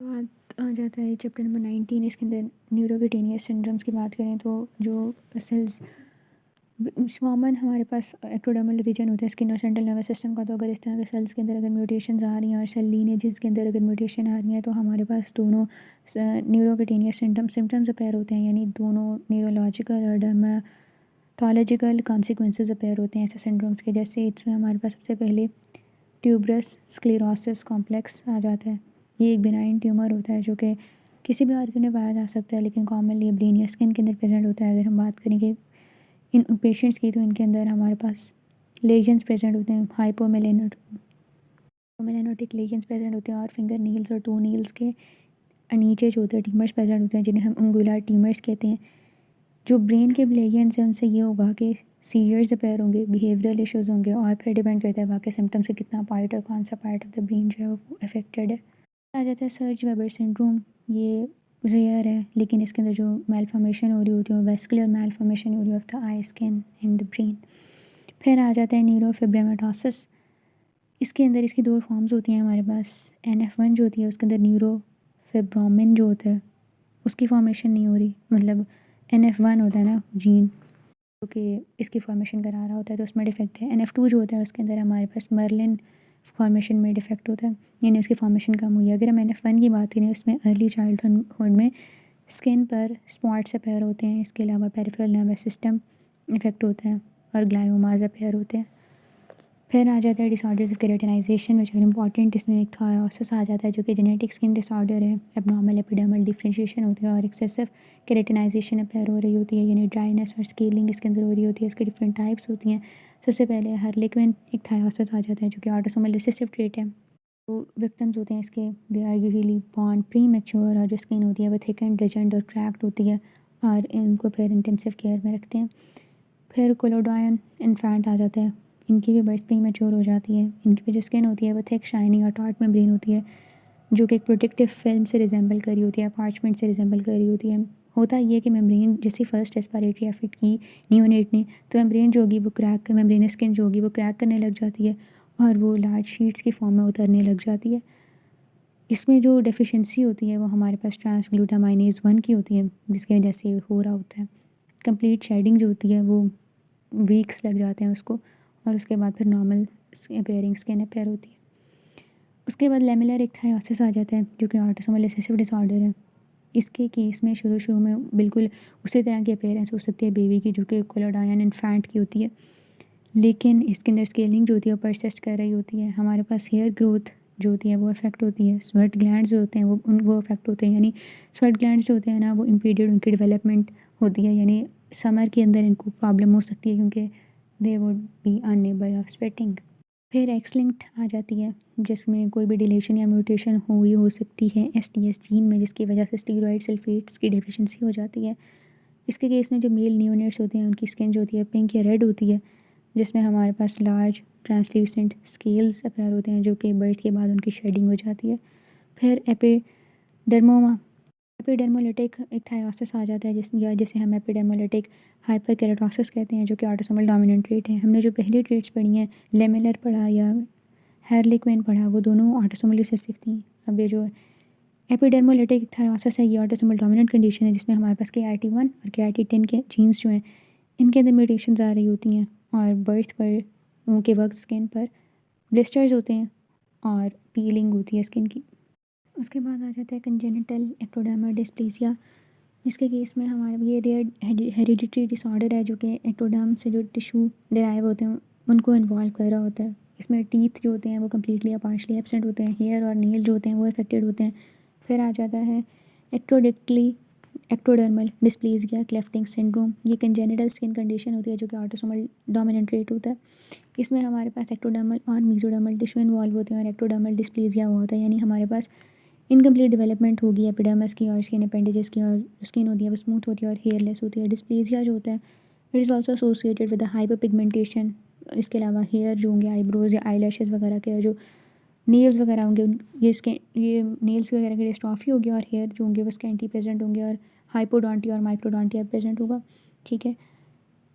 बात आ जाता है चैप्टर नंबर 19। इसके अंदर न्यूरोक्यूटेनियस सिंड्रोम्स की बात करें तो जो सेल्स कॉमन हमारे पास एक्टोडर्मल रीजन होता है स्किन और सेंट्रल नर्वस सिस्टम का। तो अगर इस तरह के सेल्स के अंदर अगर म्यूटेशंस आ रही हैं और सेल लीनेजेस के अंदर अगर म्यूटेशन आ रही हैं तो हमारे पास दोनों न्यूरोक्यूटेनियस सिम्टम्स अपेयर होते हैं, यानी दोनों न्यूरोलॉजिकल और डर्माटोलॉजिकल कॉन्सिक्वेंसेज अपेयर होते हैं ऐसे सिंड्रोम्स के। जैसे इसमें हमारे पास सबसे पहले ट्यूबरस स्क्लेरोसिस कॉम्प्लेक्स आ जाता है। ये एक बिनाइन ट्यूमर होता है जो कि किसी भी ऑर्गन में पाया जा सकता है, लेकिन कॉमनली ब्रेन या स्किन के अंदर प्रेजेंट होता है। अगर हम बात करें कि इन पेशेंट्स की, तो इनके अंदर हमारे पास लेजन्स प्रेजेंट होते हैं, हाइपोमेलेनोटिक लेजन्स प्रेजेंट होते हैं और फिंगर नील्स और टू नील्स के नीचे जो होते हैं ट्यूमर्स प्रेजेंट होते हैं जिन्हें हम अंगुलर ट्यूमर्स कहते हैं। जो ब्रेन के लेजन्स हैं उनसे ये होगा कि सीवियर्स अपेयर होंगे, बिहेवियरल इश्यूज़ होंगे और फिर डिपेंड करता है बाकी सिम्टम से कितना पार्ट और कौन सा पार्ट ऑफ द ब्रेन जो है वो अफेक्टेड है। आ जाता है सर्ज वेबर सिंड्रोम। ये रेयर है, लेकिन इसके अंदर जो मेलफॉर्मेशन हो रही होती है वो वेस्कुलर मेलफॉर्मेशन हो रही है of the I, skin and the brain. फिर आ जाता है न्यूरोफिब्रोमाटोसिस। इसके अंदर इसकी दो फॉर्म्स होती हैं हमारे पास। NF1 जो होती है उसके अंदर न्यूरोफिब्रोमिन जो होता है उसकी फॉर्मेशन नहीं हो रही, मतलब NF1 होता है ना जीन जो कि इसकी फॉर्मेशन करा रहा होता है, तो उसमें डिफेक्ट है। NF2 जो होता है उसके अंदर हमारे पास मर्लिन फॉर्मेशन में डिफेक्ट होता है, यानी उसकी फॉर्मेशन कम हुई है। अगर हम NF1 की बात करें उसमें अर्ली चाइल्डहुड में स्किन पर स्पॉट्स अपेयर होते हैं। इसके अलावा पेरिफेरल नर्वस सिस्टम इफेक्ट होता है और ग्लायोमाज अपेयर होते हैं। फिर आ जाता है disorders of keratinization which are important. इसमें एक थायोसिस आ जाता है जो कि जेनेटिक स्किन डिसऑर्डर है। एबनॉर्मल एपिडर्मल डिफरेंशिएशन होती है और एक्सेसिव केराटिनाइजेशन अपेयर हो रही होती है, यानी ड्राइनेस और स्केलिंग इसके अंदर हो रही होती है। इसकी डिफरेंट टाइप्स होती हैं। सबसे पहले हार्लेक्विन एक थायोसिस आ जाता है जो कि ऑटोसोमल रिसेसिव ट्रेट है। तो विक्टिम्स होते हैं इसके, they are usually born premature और जो स्किन होती है वो थिक एंड रिजेंट और क्रैक्ड होती है और इनको फिर इंटेंसिव केयर में रखते हैं। फिर कोलोडॉयन इन्फेंट आ जाता है। इनकी भी बर्थ प्री मैच्योर हो जाती है। इनकी भी जो स्किन होती है वो थिक शाइनी और टॉट मेम्ब्रेन होती है जो कि एक प्रोटेक्टिव फिल्म से रिजेंबल कर रही होती है, पार्चमेंट से रिजेंबल कर रही होती है। होता ये कि मेम्ब्रेन जैसे फर्स्ट रेस्पिरेटरी एफिट की न्यूनेट ने, तो मेम्ब्रेन जो होगी वो क्रैक, मेम्ब्रेन स्किन जो होगी वो क्रैक करने लग जाती है और वो लार्ज शीट्स की फॉर्म में उतरने लग जाती है। इसमें जो डेफिशिएंसी होती है वो हमारे पास ट्रांसग्लूटामाइनेज 1 की होती है, जिसकी वजह से हो रहा होता है। कंप्लीट शेडिंग जो होती है वो वीक्स लग जाते हैं उसको, और उसके बाद फिर नॉर्मल अपेयरिंग स्किन अपेयर होती है। उसके बाद लेमिलर इक्थायोसिस आ जाता है जो कि ऑटोसोमल रिसेसिव डिसऑर्डर है। इसके केस में शुरू में बिल्कुल उसी तरह की अपेयरेंस हो सकती है बेबी की जो कि कोलोडायन इन्फेंट की होती है, लेकिन इसके अंदर स्केलिंग जो होती है वो परसिस्ट कर रही होती है। हमारे पास हेयर ग्रोथ जो होती है वो अफेक्ट होती है। स्वेट ग्लैंड्स जो होते हैं वो अफेक्ट होते हैं, यानी स्वेट ग्लैंड्स जो होते हैं ना वो इम्पीडेड उनकी डेवलपमेंट होती है, यानी समर के अंदर इनको प्रॉब्लम हो सकती है क्योंकि they would be unable of sweating. फिर एक्स लिंक्ड आ जाती है जिसमें कोई भी डिलीशन या म्यूटेशन हुई हो सकती है STS जीन में, जिसकी वजह से स्टीरॉयड सल्फेट्स की डेफिशिएंसी हो जाती है। इसके केस में जो मेल न्यूनेट्स होते हैं उनकी स्किन जो होती है पिंक या रेड होती है, जिसमें हमारे पास लार्ज ट्रांसल्यूसेंट स्केल्स अपेयर होते हैं जो कि बर्थ के बाद उनकी शेडिंग हो जाती है। फिर एपिडर्मोमा एपिडर्मोलिटिक इक्थायोसिस आ जाता है जिसे हम एपिडर्मोलिटिक हाइपरकेराटोसिस कहते हैं जो कि ऑटोसोमल डोमिनेंट ट्रेट है। हमने जो पहली ट्रेट्स पढ़ी हैं, लेमिलर पढ़ा या हार्लेक्विन पढ़ा, वो दोनों ऑटोसोमल रिसेसिव थी। अब ये जो एपिडर्मोलिटिक इक्थायोसिस है ये ऑटोसोमल डोमिनेंट कंडीशन है जिसमें हमारे पास KRT1 और KRT10 के जीन्स जो हैं इनके अंदर म्यूटेशंस आ रही होती हैं और बर्थ पर उनके वक्त स्किन पर ब्लिस्टर्स होते हैं और पीलिंग होती है स्किन की। उसके बाद आ जाता है कंजेनिटल एक्टोडर्मल डिस्प्लेसिया, जिसके केस में हमारे ये रेयर हेरिडिटरी डिसऑर्डर है जो कि एक्टोडर्म से जो टिश्यू डिराइव होते हैं उनको इन्वॉल्व कर रहा होता है। इसमें टीथ जो होते हैं वो कम्प्लीटली या पार्शली एब्सेंट होते हैं, हेयर और नेल जो होते हैं वो अफेक्टेड होते हैं। फिर आ जाता है एक्टोडिक्टली एक्टोडर्मल डिस्प्लेसिया क्लेफ्टिंग सिंड्रोम। ये कंजेनिटल स्किन कंडीशन होती है जो कि ऑटोसोमल डोमिनेंट ट्रेट होता है। इसमें हमारे पास एक्टोडर्मल और मेसोडर्मल टिश्यू इन्वॉल्व होते हैं और एक्टोडर्मल डिस्प्लेसिया हुआ होता है, यानी हमारे पास इनकम्प्लीट डेवलपमेंट होगी एपिडर्मिस की और स्किन अपेंडेजेस की, और स्किन होती है वो स्मूथ होती है और हेयरलेस होती है। डिस्प्लेसिया जो होता है it is also associated with the hyper pigmentation. इसके अलावा हेयर जो होंगे आईब्रोज या आई लैशेज़ वगैरह के, जो नेल्स वगैरह होंगे ये नेल्स वगैरह की डिस्ट्रॉफी होगी और हेयर जो होंगे वो स्कैंटी प्रेजेंट होंगे और हाइपोडोंटिया और माइक्रोडोंटिया प्रेजेंट होगा। ठीक है,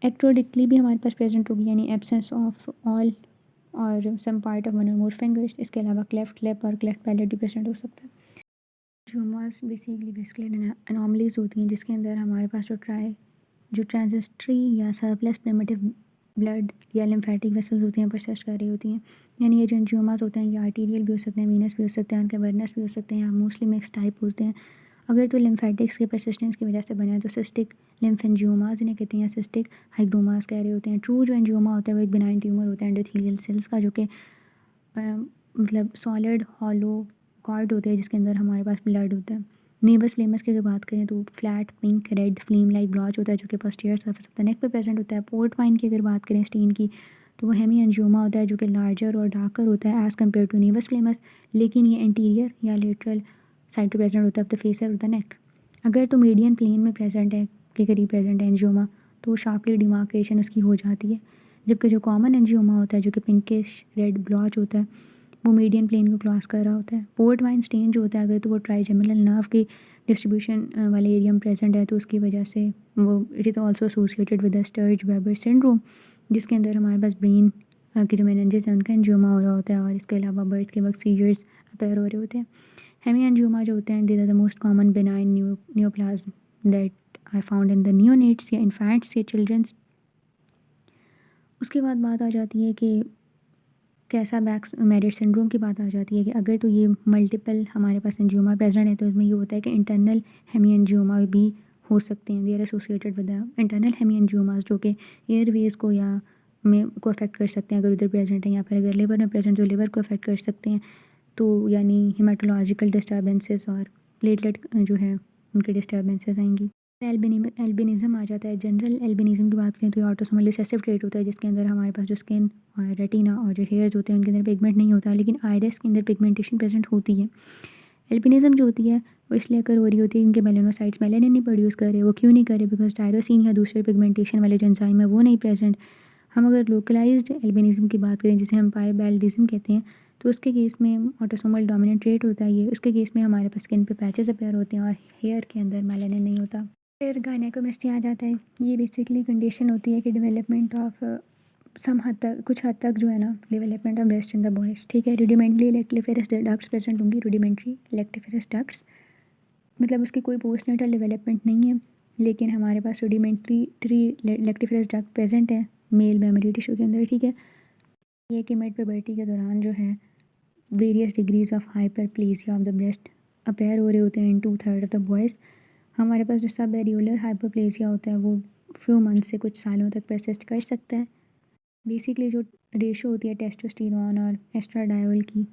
एक्ट्रोडिक्टली भी हमारे पास प्रेजेंट होगी, यानी एब्सेंस ऑफ ऑल और सम पार्ट ऑफ वन और मोर फिंगर्स। इसके अलावा क्लेफ्ट लिप और क्लेफ्ट पैलेट भी प्रेजेंट हो सकता है। एंजियोमास बेसिकली वेस्कुलर अनोमलीज होती हैं जिसके अंदर हमारे पास जो ट्रांजिस्ट्री या सरप्लस प्रिमिटिव ब्लड या लिम्फेटिक वेसल्स होती हैं परसिस्ट कर रही होती हैं। यानी ये जो एंजियोमास होते हैं ये आर्टीरियल भी हो सकते हैं, वीनस भी हो सकते हैं, उनके वर्नस भी हो सकते हैं, या मोस्टली मिक्स टाइप होते हैं। अगर तो लिम्फेटिक्स के परसिस्टेंस की वजह से बने हैं तो सिस्टिक लिम्फेंजियोमास इन्हें कहते हैं, या सिस्टिक हाइग्रोमास कह रहे होते हैं। ट्रू जो एंजियोमा होता है वो एक बिनाइन ट्यूमर होता है एंडोथेलियल सेल्स का, जो कि मतलब सॉलिड हॉलो कॉर्ड होते हैं जिसके अंदर हमारे पास ब्लड होता है। नेवस फ्लेमस की अगर बात करें तो flat pink red flame like blotch होता है जो कि posterior surface of the neck पे प्रेजेंट होता है। पोर्ट वाइन की अगर बात करें स्टेन की तो वो हेमी एंजियोमा होता है जो कि लार्जर और डार्कर होता है एज़ कम्पेयर टू नेवस फ्लेमस, लेकिन ये इंटीरियर या लेटरल साइड पे प्रेजेंट होता है of the face of the neck. अगर तो मीडियन प्लेन में प्रेजेंट है के करीब प्रेजेंट है एंजियोमा तो शार्पली डिमार्केशन उसकी हो जाती है, जबकि जो कॉमन एंजियोमा होता है जो कि पिंकिश रेड ब्लॉच होता है वो मीडियन प्लेन को क्रॉस कर रहा होता है। पोर्ट वाइन स्टेन जो होता है अगर तो वो ट्राइजेमिनल नर्व की डिस्ट्रीब्यूशन वाले एरिया में प्रेजेंट है तो उसकी वजह से वो it is also associated with the Sturge Weber syndrome, जिसके अंदर हमारे पास ब्रेन के जो मेनिंजेस हैं उनका एंजियोमा हो रहा होता है, और इसके अलावा बर्थ के वक्त सीजर्स अपेयर हो रहे होते हैं। हेमी एंजियोमा जो होते हैं they are the most common benign neoplasm that are found in the neonates या इन्फेंट्स या चिल्ड्रंस। उसके बाद बात आ जाती है कि कैसा बैक्स मेरिट सिंड्रोम की बात आ जाती है कि अगर तो ये मल्टीपल हमारे पास एंजियोमा प्रेजेंट है तो इसमें ये होता है कि इंटरनल हेमी एंजियोमा भी हो सकते हैं। They are associated with the internal hemangiomas जो कि एयरवेज को या में को अफेक्ट कर सकते हैं अगर उधर प्रेजेंट है, या फिर अगर लिवर में प्रेजेंट तो लिवर को अफेक्ट कर सकते हैं। तो यानी हेमाटोलॉजिकल डिस्टर्बेंसेस और प्लेटलेट जो है उनके डिस्टर्बेंसेस आएंगी। एल्बिनिज़म आ जाता है। जनरल एल्बिनिज़म की बात करें तो ये ऑटोसोमल रिसेसिव ट्रेट होता है जिसके अंदर हमारे पास जो स्किन और रेटिना और जो हेयर्स होते हैं उनके अंदर पिगमेंट नहीं होता, लेकिन आइरिस के अंदर पिगमेंटेशन प्रेजेंट होती है। एल्बिनिज़म जो होती है वो इसलिए अगर हो रही होती है इनके मेलानोसाइट्स मेलानिन नहीं प्रोड्यूस कर रहे। वो क्यों नहीं कर रहे? बिकॉज टायरोसिन या दूसरे पिगमेंटेशन वाले जो एंजाइम है वो नहीं प्रेजेंट। हम अगर लोकलाइज्ड एल्बिनिज़म की बात करें जिसे हम पाइबैल्डिज़म कहते हैं तो उसके केस में ऑटोसोमल डोमिनेंट ट्रेट होता है ये। उसके केस में हमारे पास स्किन पे पैचेस अपेयर होते हैं और हेयर के अंदर मेलानिन नहीं होता। फिर गायनेकोमेस्टिया आ जाता है। ये बेसिकली कंडीशन होती है कि डेवलपमेंट ऑफ सम हद तक कुछ हद तक जो है ना development of breast in the boys, ठीक है। रूडिमेंटली इलेक्ट्रोफेरस डक्ट्स प्रेजेंट होंगी। रूडिमेंट्री इलेक्ट्रोफेरस डक्ट्स मतलब उसकी कोई पोस्टनेटल डेवलपमेंट नहीं है, लेकिन हमारे पास रूडिमेंट्री इलेक्ट्रोफेरस डक्ट प्रेजेंट है मेल मेमोरी टिश्यू के अंदर, ठीक है। ये कि मिड प्यूबर्टी के दौरान जो है various degrees of hyperplasia of the breast appear हो रहे होते हैं इन 2/3 ऑफ द बॉयज़। हमारे पास जो सब एरियोलर हाइपरप्लेसिया होता है वो फ्यू मंथ से कुछ सालों तक परसिस्ट कर सकता है। बेसिकली जो रेशो होती है टेस्टोस्टेरोन और एस्ट्राडायोल की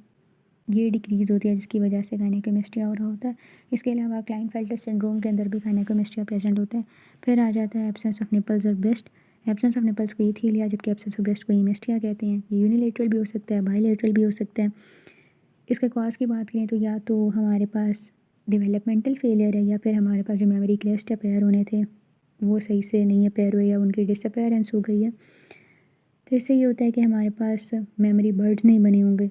ये डिक्रीज़ होती है जिसकी वजह से गायनेकोमेस्टिया हो रहा होता है। इसके अलावा क्लाइनफेल्टर सिंड्रोम के अंदर भी गायनेकोमेस्टिया प्रेजेंट होता है। फिर आ जाता है एब्सेंस ऑफ निपल्स और ब्रेस्ट। एब्सेंस ऑफ निपल्स को ईथीलिया जबकि एब्सेंस ऑफ ब्रेस्ट को ईमेस्टिया कहते हैं। ये यूनिलेटरल भी हो सकता है, बाईलेटरल भी हो सकता है। इसके कॉज की बात करें तो या तो हमारे पास डेवलपमेंटल फेलियर है या फिर हमारे पास जो मेमोरी क्रेस्ट अपेयर होने थे वो सही से नहीं अपेयर हुए या उनकी डिसअपेयरेंस हो गई है। तो इससे ये होता है कि हमारे पास मेमोरी बर्ड्स नहीं बने होंगे।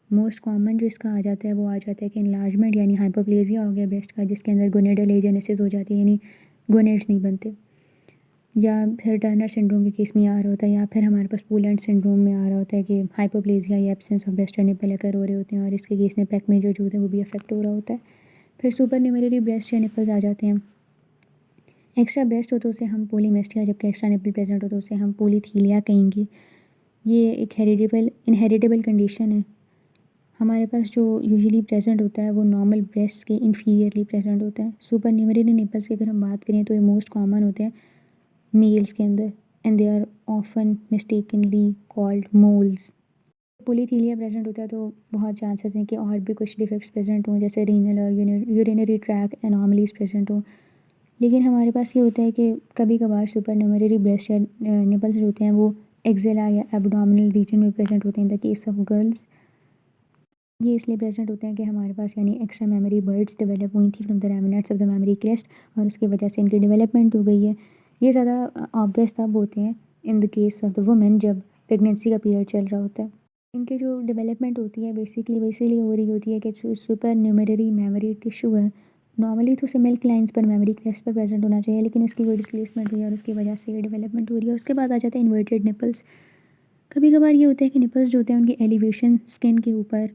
मोस्ट कॉमन जो इसका आ जाता है वो आ जाता है कि इनलार्जमेंट यानी हाइपोप्लेजिया हो गया ब्रेस्ट का, जिसके अंदर गोनेडल एजेनेसिस हो जाती है यानी गोनेड्स नहीं बनते। या फिर टर्नर सिंड्रोम के केस में आ रहा होता है, या फिर हमारे पास पोलैंड सिंड्रोम में आ रहा होता है कि हाइपोप्लेजिया या एब्सेंस ऑफ ब्रेस्ट निपल अकर हो रहे होते हैं और इसके केस में पैक मेजर जो होता है वो भी अफेक्ट हो रहा होता है। फिर सुपर न्यूमेररी ब्रेस्ट या निपल्स आ जाते हैं। एक्स्ट्रा ब्रेस्ट हो तो उसे हम पोलीमेस्टिया, जबकि एक्स्ट्रा निपल प्रेजेंट हो तो उसे हम पोलीथीलिया कहेंगे। ये एक इनहेरिटेबल कंडीशन है। हमारे पास जो यूजुअली प्रेजेंट होता है वो नॉर्मल ब्रेस्ट के इन्फीरियरली प्रेजेंट होता है। सुपर न्यूमेररी निपल्स की अगर हम बात करें तो ये मोस्ट कॉमन होते हैं मेल्स के अंदर and they are often mistakenly called moles. Polythelia present होता है तो बहुत चांसेस हैं कि और भी कुछ डिफेक्ट्स प्रेजेंट हों जैसे रीनल और यूरिनरी ट्रैक एनॉमलीज प्रेजेंट हों। लेकिन हमारे पास ये होता है कि कभी कभार सुपर न्यूमेररी ब्रेस्ट या निपल्स जो होते हैं वो एक्सेला या एब्डोमिनल रीजन में प्रेजेंट होते हैं in the case of girls. ये इसलिए प्रेजेंट होते हैं कि हमारे पास यानी एक्स्ट्रा मेमोरी बर्ड्स डेवलप हुई थी from the remnants of the memory crest और उसकी वजह से इनकी डेवलपमेंट हो गई है। ये ज़्यादा ऑब्वियस तब होते हैं in the case of the women जब प्रेगनेंसी का पीरियड चल रहा होता है। इनके जो डेवलपमेंट होती है बेसिकली इसीलिए हो रही होती है कि जो सुपर न्यूमेररी मेमोरी टिश्यू है नॉर्मली तो उसे मिल्क लाइन्स पर मेमोरी क्रेस्ट पर प्रेजेंट होना चाहिए, लेकिन उसकी कोई डिस्प्लेसमेंट हुई और उसकी वजह से ये डेवलपमेंट हो रही है। उसके बाद आ जाता है इन्वर्टेड निपल्स। कभी कभार ये होता है कि निपल्स जो होते हैं उनकी एलिवेशन स्किन के ऊपर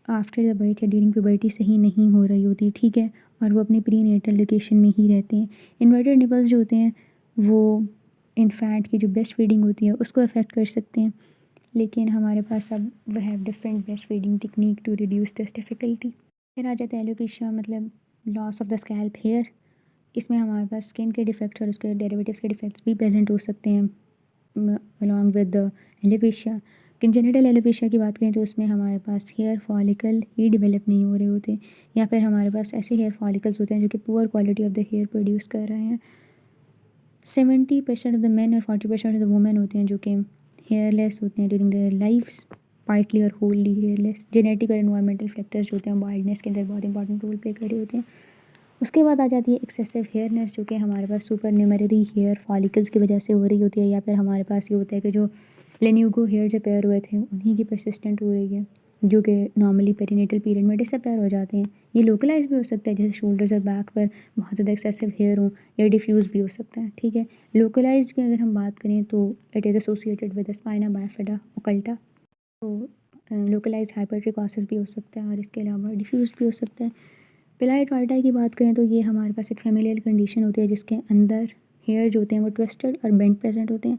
आफ्टर द बर्थ या ड्यूरिंग प्यूबर्टी सही नहीं हो रही होती, ठीक है, और वो अपने प्री नेटल लोकेशन में ही रहते हैं। इन्वर्टेड निपल्स जो होते हैं वो इन्फेंट की जो ब्रेस्ट फीडिंग होती है उसको अफेक्ट कर सकते हैं, लेकिन हमारे पास अब we have different breast feeding technique to reduce this difficulty. फिर आ जाता है एलोपेशिया, मतलब loss of the scalp hair. इसमें हमारे पास स्किन के डिफेक्ट्स और उसके डेरिवेटिव्स के डिफेक्ट्स भी प्रेजेंट हो सकते हैं along with the alopecia. Congenital alopecia की बात करें तो उसमें हमारे पास हेयर फॉलिकल ही डेवलप नहीं हो रहे होते, या फिर हमारे पास ऐसे हेयर फॉलिकल्स होते हैं जो कि poor quality of the hair produce कर रहे हैं। 70% ऑफ द मैन और 40% ऑफ द वुमेन होते हैं जो कि हेयरलेस होते हैं ड्यूरिंग देयर लाइफ्स, पार्टली और होलली हेयरलेस। जेनेटिक और एनवायरमेंटल फैक्टर्स जो होते हैं बाल्डनेस के अंदर बहुत इंपॉर्टेंट रोल प्ले कर रहे होते हैं। उसके बाद आ जाती है एक्सेसिव हेयरनेस, जो कि हमारे पास सुपर न्यूमररी हेयर फॉलिकल्स की वजह से हो रही होती है, या फिर हमारे पास ये होता है कि जो लेन्यूगो हेयर्स अपेयर हुए थे उन्हीं की परसिस्टेंट हो रही है, जो कि नॉर्मली पेरीनेटल पीरियड में डिसअपेयर हो जाते हैं। ये लोकलाइज भी हो सकता है, जैसे शोल्डर्स और बैक पर बहुत ज़्यादा एक्सेसिव हेयर हो, या डिफ्यूज़ भी हो सकता है, ठीक है। लोकलाइज की अगर हम बात करें तो it is associated with spina bifida occulta. तो लोकलाइज हाइपरट्रिकोसिस भी हो सकता है और इसके अलावा डिफ्यूज़ भी हो सकता है। पिलाई टॉर्टाई की बात करें तो ये हमारे पास एक फेमिलियल कंडीशन होती है जिसके अंदर हेयर जो होते हैं वो ट्विस्टेड और बेंड प्रेजेंट होते हैं।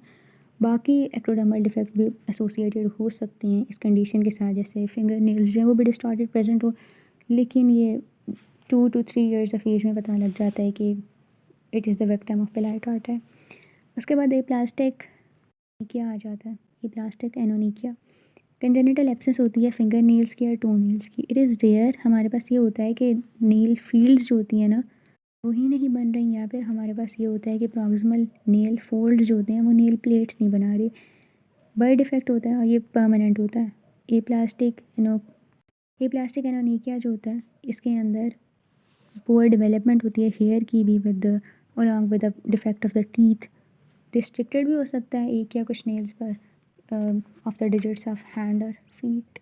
बाकी एक्टोडर्मल डिफेक्ट भी एसोसिएटेड हो सकते हैं इस कंडीशन के साथ, जैसे फिंगर नेल्स जो है वो भी डिस्टॉर्टेड प्रेजेंट हो, लेकिन ये 2 to 3 years ऑफ एज में पता लग जाता है कि it is the victim of पिलाई टॉर्टाई। उसके बाद ये प्लास्टिक क्या आ जाता है, ये प्लास्टिक एनोनिकिया। कंजेनिटल एब्सेंस होती है फिंगर नेल्स की या टो नेल्स की। इट इज़ रेयर, हमारे पास ये होता है कि नेल फील्ड्स जो होती हैं ना वो ही नहीं बन रही, या फिर हमारे पास ये होता है कि प्रॉक्सिमल नेल फोल्ड जो होते हैं वो नेल प्लेट्स नहीं बना रही। बर्ड डिफेक्ट होता है और ये परमानेंट होता है। ए प्लास्टिक एनो ए प्लास्टिक एनोनिकिया जो होता है इसके अंदर पुअर डेवलपमेंट होती है हेयर की भी with along with the defect of the teeth. Restricted भी हो सकता है एक या कुछ नेल्स पर of the digits of hand और फीट।